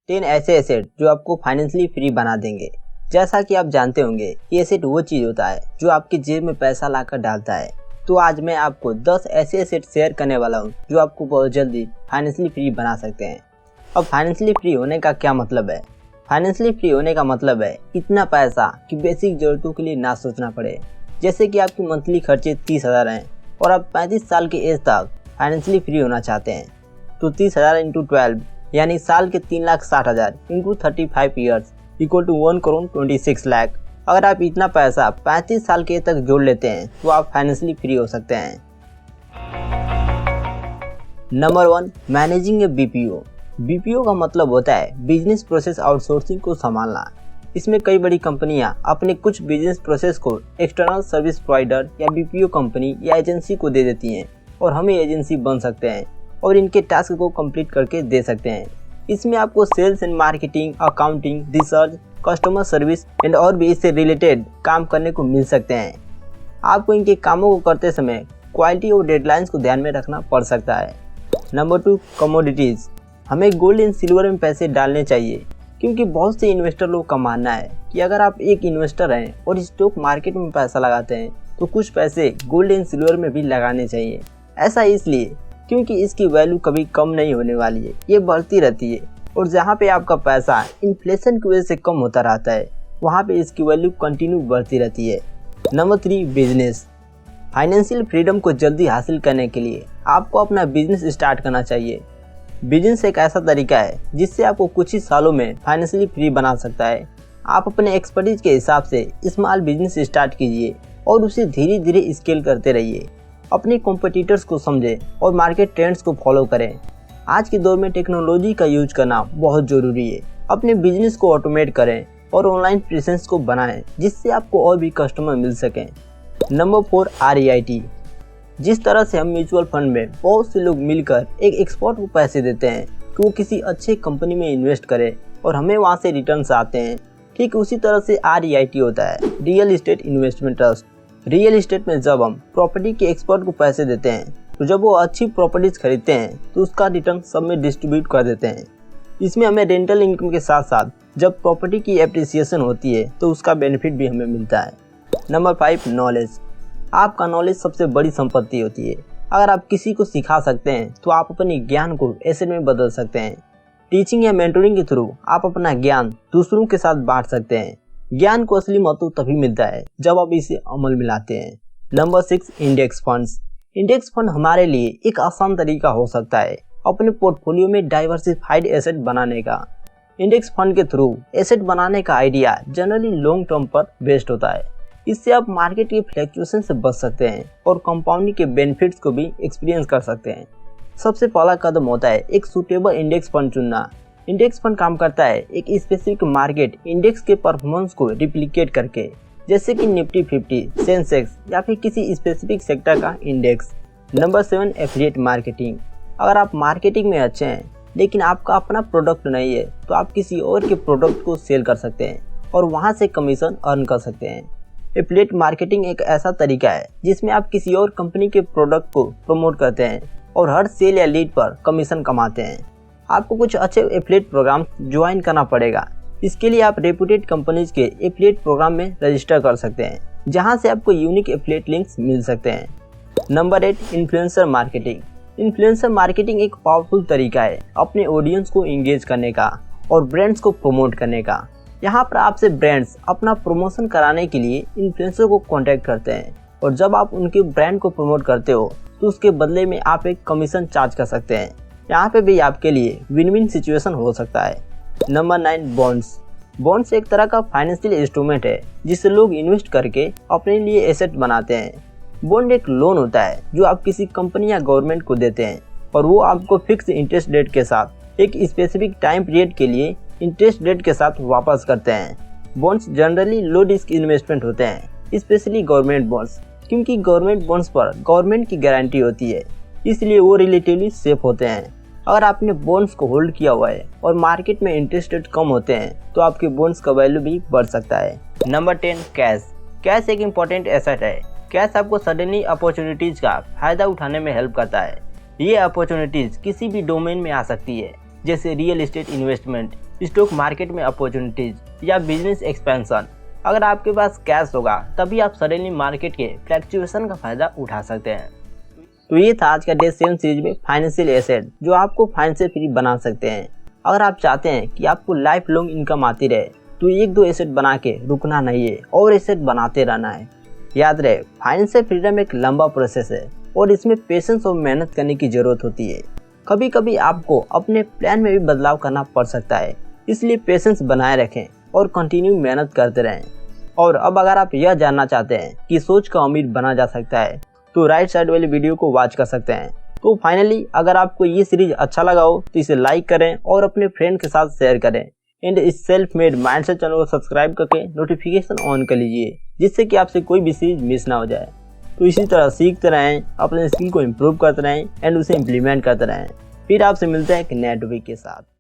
10 ऐसे एसेट जो आपको फाइनेंशियली फ्री बना देंगे। जैसा कि आप जानते होंगे कि एसेट वो चीज़ होता है जो आपकी जेब में पैसा लाकर डालता है। तो आज मैं आपको 10 ऐसे एसेट शेयर करने वाला हूँ जो आपको बहुत जल्दी फाइनेंशियली फ्री बना सकते हैं। अब फाइनेंशियली फ्री होने का क्या मतलब है? फाइनेंशियली फ्री होने का मतलब है इतना पैसा कि बेसिक ज़रूरतों के लिए ना सोचना पड़े। जैसे कि आपकी मंथली खर्चे 30,000 हैं और आप 35 साल की एज तक फाइनेंशियली फ्री होना चाहते हैं, तो 30,000 इंटू 12 यानी साल के 3,60,000 into 35 years equal to 1,26 lakh. अगर आप इतना पैसा 35 साल के तक जोड़ लेते हैं तो आप फाइनेंशियली फ्री हो सकते हैं। नंबर 1, मैनेजिंग ए बीपीओ। बीपीओ का मतलब होता है बिजनेस प्रोसेस आउटसोर्सिंग को संभालना। इसमें कई बड़ी कंपनियां अपने कुछ बिजनेस प्रोसेस को एक्सटर्नल सर्विस प्रोवाइडर या बीपीओ कंपनी या एजेंसी को दे देती हैं और हम एजेंसी बन सकते हैं और इनके टास्क को कंप्लीट करके दे सकते हैं। इसमें आपको sales and marketing, accounting, research, customer service and और भी इससे रिलेटेड काम करने को मिल सकते हैं। आपको इनके कामों को करते समय क्वालिटी और डेडलाइंस को ध्यान में रखना पड़ सकता है। Number 2, commodities. हमें गोल्ड एंड सिल्वर में पैसे डालने चाहिए क्योंकि बहुत से इन्वेस्टर लोग का मानना है कि अगर आप एक इन्वेस्टर हैं और स्टॉक मार्केट में पैसा लगाते हैं तो कुछ पैसे गोल्ड एंड सिल्वर में भी लगाने चाहिए। ऐसा इसलिए क्योंकि इसकी वैल्यू कभी कम नहीं होने वाली है, ये बढ़ती रहती है और जहाँ पे आपका पैसा इन्फ्लेशन की वजह से कम होता रहता है वहाँ पे इसकी वैल्यू कंटिन्यू बढ़ती रहती है। Number 3, business. फाइनेंशियल फ्रीडम को जल्दी हासिल करने के लिए आपको अपना बिजनेस स्टार्ट करना चाहिए। बिजनेस एक ऐसा तरीका है जिससे आपको कुछ ही सालों में फाइनेंशियली फ्री बना सकता है। आप अपने एक्सपर्टीज के हिसाब से स्मॉल बिजनेस स्टार्ट कीजिए और उसे धीरे धीरे स्केल करते रहिए। अपने कॉम्पिटिटर्स को समझें और मार्केट ट्रेंड्स को फॉलो करें। आज के दौर में टेक्नोलॉजी का यूज करना बहुत ज़रूरी है। अपने बिजनेस को ऑटोमेट करें और ऑनलाइन प्रेजेंस को बनाएं जिससे आपको और भी कस्टमर मिल सकें। Number 4, REIT। जिस तरह से हम म्यूचुअल फंड में बहुत से लोग मिलकर एक एक्सपर्ट को पैसे देते हैं कि वो किसी अच्छे कंपनी में इन्वेस्ट करे और हमें वहाँ से रिटर्न्स आते हैं, ठीक उसी तरह से REIT होता है, real estate investment trust. Real estate में जब हम प्रॉपर्टी के एक्सपर्ट को पैसे देते हैं तो जब वो अच्छी प्रॉपर्टीज खरीदते हैं तो उसका रिटर्न सब में डिस्ट्रीब्यूट कर देते हैं। इसमें हमें रेंटल इनकम के साथ साथ जब प्रॉपर्टी की एप्रिसिएशन होती है तो उसका बेनिफिट भी हमें मिलता है। Number 5, knowledge. आपका नॉलेज सबसे बड़ी संपत्ति होती है। अगर आप किसी को सिखा सकते हैं तो आप अपने ज्ञान को एसेट में बदल सकते हैं। टीचिंग या मेंटरिंग के थ्रू आप अपना ज्ञान दूसरों के साथ बांट सकते हैं। ज्ञान को असली महत्व तभी मिलता है जब आप इसे अमल में लाते हैं। Number 6, index funds. Index fund हमारे लिए एक आसान तरीका हो सकता है अपने पोर्टफोलियो में डाइवर्सिफाइड एसेट बनाने का। इंडेक्स फंड के थ्रू एसेट बनाने का आइडिया जनरली लॉन्ग टर्म पर बेस्ड होता है। इससे आप मार्केट के फ्लक्चुएशन से बच सकते हैं और कंपाउंडिंग के बेनिफिट्स को भी एक्सपीरियंस कर सकते हैं। सबसे पहला कदम होता है एक सूटेबल इंडेक्स फंड चुनना। इंडेक्स फंड काम करता है एक स्पेसिफिक मार्केट इंडेक्स के परफॉर्मेंस को रिप्लिकेट करके, जैसे कि निफ्टी 50, सेंसेक्स या फिर किसी स्पेसिफिक सेक्टर का इंडेक्स। Number 7, affiliate marketing. अगर आप मार्केटिंग में अच्छे हैं लेकिन आपका अपना प्रोडक्ट नहीं है तो आप किसी और के प्रोडक्ट को सेल कर सकते हैं और वहां से कमीशन अर्न कर सकते हैं। एफिलिएट मार्केटिंग एक ऐसा तरीका है जिसमें आप किसी और कंपनी के प्रोडक्ट को प्रमोट करते हैं और हर सेल या लीड पर कमीशन कमाते हैं। आपको कुछ अच्छे एफिलिएट प्रोग्राम ज्वाइन करना पड़ेगा। इसके लिए आप रेपुटेड कंपनीज के एफिलिएट प्रोग्राम में रजिस्टर कर सकते हैं जहां से आपको यूनिक एफिलिएट लिंक्स मिल सकते हैं। Number 8, influencer marketing. Influencer marketing एक पावरफुल तरीका है अपने ऑडियंस को एंगेज करने का और ब्रांड्स को प्रमोट करने का। यहाँ पर आपसे ब्रांड्स अपना प्रमोशन कराने के लिए इन्फ्लुएंसर को कांटेक्ट करते हैं और जब आप उनके ब्रांड को प्रमोट करते हो तो उसके बदले में आप एक कमीशन चार्ज कर सकते हैं। यहाँ पे भी आपके लिए विन विन सिचुएशन हो सकता है। Number 9, bonds. बॉन्ड्स एक तरह का फाइनेंशियल इंस्ट्रूमेंट है जिससे लोग इन्वेस्ट करके अपने लिए एसेट बनाते हैं। बॉन्ड एक लोन होता है जो आप किसी कंपनी या गवर्नमेंट को देते हैं और वो आपको फिक्स इंटरेस्ट रेट के साथ एक स्पेसिफिक टाइम पीरियड के लिए इंटरेस्ट रेट के साथ वापस करते हैं। Bonds generally low risk investment होते हैं, स्पेशली गवर्नमेंट बॉन्ड्स, क्योंकि गवर्नमेंट बॉन्ड्स पर गवर्नमेंट की गारंटी होती है, इसलिए वो रिलेटिवली सेफ होते हैं। अगर आपने बॉन्ड्स को होल्ड किया हुआ है और मार्केट में इंटरेस्ट रेट कम होते हैं तो आपके बॉन्ड्स का वैल्यू भी बढ़ सकता है। Number 10, cash. कैश एक इम्पोर्टेंट एसेट है। कैश आपको सडनली अपॉर्चुनिटीज का फायदा उठाने में हेल्प करता है। ये अपॉर्चुनिटीज किसी भी डोमेन में आ सकती है, जैसे real estate investment, stock market में अपॉर्चुनिटीज या बिजनेस एक्सपेंशन। अगर आपके पास कैश होगा तभी आप सडनली मार्केट के फ्लैक्चुएशन का फायदा उठा सकते हैं। तो ये था आज का डे 7 सीरीज में फाइनेंशियल एसेट जो आपको फाइनेंशियल फ्री बना सकते हैं। अगर आप चाहते हैं कि आपको लाइफ लॉन्ग इनकम आती रहे तो 1-2 एसेट बना के रुकना नहीं है और एसेट बनाते रहना है। याद रहे, फाइनेंशियल फ्रीडम एक लंबा प्रोसेस है और इसमें पेशेंस और मेहनत करने की जरूरत होती है। कभी कभी आपको अपने प्लान में भी बदलाव करना पड़ सकता है, इसलिए पेशेंस बनाए रखें और कंटिन्यू मेहनत करते रहें। और अब अगर आप यह जानना चाहते हैं कि सोच का अमीर बना जा सकता है तो राइट साइड वाली वीडियो को वॉच कर सकते हैं। तो फाइनली अगर आपको ये सीरीज अच्छा लगा हो तो इसे लाइक करें और अपने फ्रेंड के साथ शेयर करें। एंड इस सेल्फ मेड माइंडसेट चैनल को सब्सक्राइब करके नोटिफिकेशन ऑन कर लीजिए, जिससे कि आपसे कोई भी सीरीज मिस ना हो जाए। तो इसी तरह सीखते रहें, अपने स्किल को इम्प्रूव करते रहें एंड उसे इम्प्लीमेंट करते रहें। फिर आपसे मिलते हैं एक नए टॉपिक के साथ।